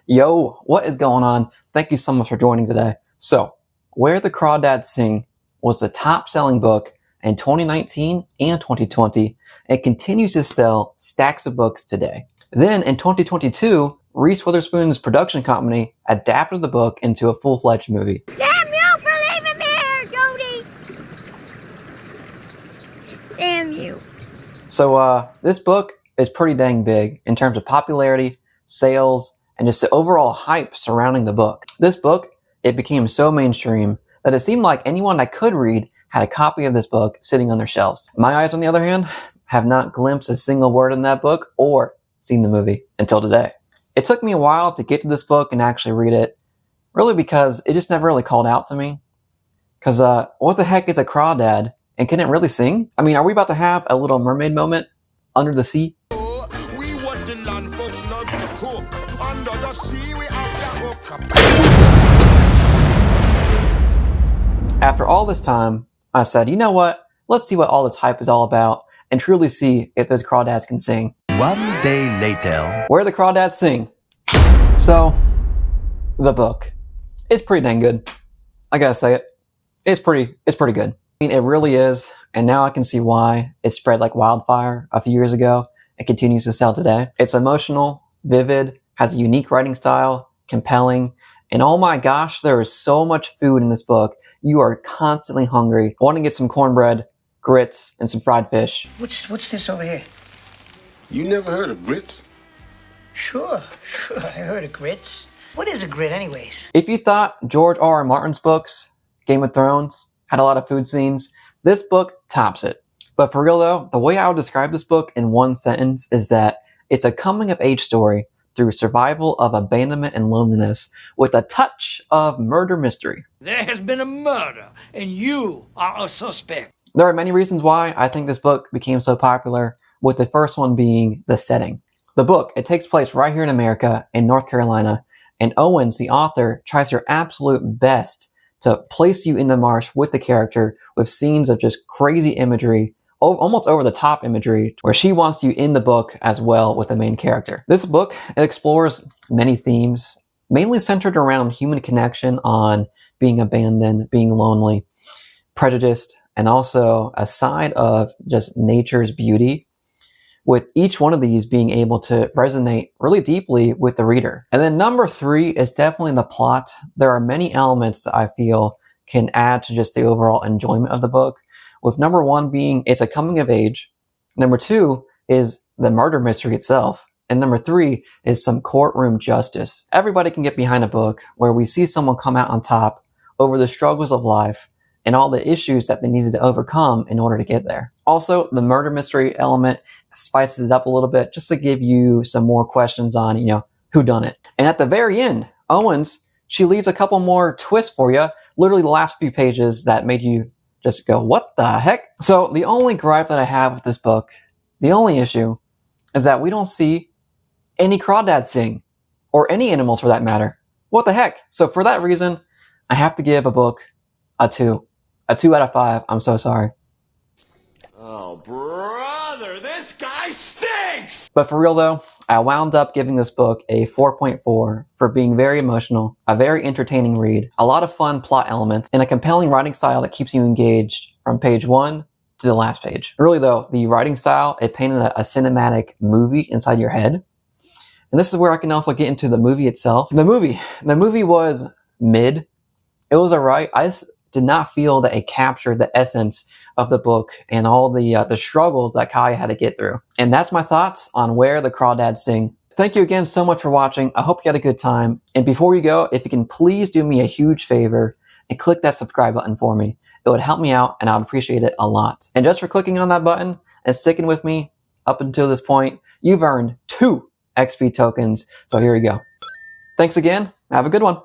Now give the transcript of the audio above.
Yo, what is going on? Thank you so much for joining today. So, Where the Crawdads Sing was the top-selling book in 2019 and 2020. It continues to sell stacks of books today. Then in 2022, Reese Witherspoon's production company adapted the book into a full-fledged movie. Damn you for leaving me here, Jody! Damn you. So this book is pretty dang big in terms of popularity, sales, and just the overall hype surrounding the book. This book, it became so mainstream that it seemed like anyone that could read had a copy of this book sitting on their shelves. My eyes, on the other hand, have not glimpsed a single word in that book or seen the movie until today. It took me a while to get to this book and actually read it, really because it just never really called out to me. Because what the heck is a crawdad, and can it really sing? I mean, are we about to have a Little Mermaid moment under the sea? We want the land folks love to cook. Under the sea we have to hook up. After all this time, I said, you know what? Let's see what all this hype is all about and truly see if those crawdads can sing. One day later. Where the Crawdads Sing. So, the book. It's pretty dang good. I gotta say it. It's pretty good. I mean, it really is, and now I can see why it spread like wildfire a few years ago and continues to sell today. It's emotional, vivid, has a unique writing style, compelling, and oh my gosh, there is so much food in this book. You are constantly hungry, wanting to get some cornbread, grits, and some fried fish. What's this over here? You never heard of grits? Sure, I heard of grits. What is a grit anyways? If you thought George R.R. Martin's books, Game of Thrones, had a lot of food scenes, this book tops it. But for real though, the way I would describe this book in one sentence is that it's a coming-of-age story through survival of abandonment and loneliness with a touch of murder mystery. There has been a murder, and you are a suspect. There are many reasons why I think this book became so popular, with the first one being the setting. The book, it takes place right here in America, in North Carolina, and Owens, the author, tries her absolute best to place you in the marsh with the character with scenes of just crazy imagery, almost over-the-top imagery, where she wants you in the book as well with the main character. This book, it explores many themes, mainly centered around human connection on being abandoned, being lonely, prejudiced, and also a side of just nature's beauty, with each one of these being able to resonate really deeply with the reader. And then number 3 is definitely the plot. There are many elements that I feel can add to just the overall enjoyment of the book, with number 1 being it's a coming of age, number 2 is the murder mystery itself, and number 3 is some courtroom justice. Everybody can get behind a book where we see someone come out on top over the struggles of life and all the issues that they needed to overcome in order to get there. Also, the murder mystery element spices it up a little bit just to give you some more questions on, who done it. And at the very end, Owens, she leaves a couple more twists for you, literally the last few pages that made you just go, what the heck? So the only gripe that I have with this book, the only issue, is that we don't see any crawdads sing, or any animals for that matter. What the heck? So for that reason, I have to give a book a 2. A 2 out of 5. I'm so sorry. Oh, brother, this guy stinks! But for real though, I wound up giving this book a 4.4 for being very emotional, a very entertaining read, a lot of fun plot elements, and a compelling writing style that keeps you engaged from page 1 to the last page. Really though, the writing style, it painted a cinematic movie inside your head. And this is where I can also get into the movie itself. The movie was mid. It was alright. I just did not feel that it captured the essence of the book and all the struggles that Kaya had to get through. And that's my thoughts on Where the Crawdads Sing. Thank you again so much for watching. I hope you had a good time. And before you go, if you can please do me a huge favor and click that subscribe button for me. It would help me out and I would appreciate it a lot. And just for clicking on that button and sticking with me up until this point, you've earned 2 XP tokens. So here you go. Thanks again. Have a good one.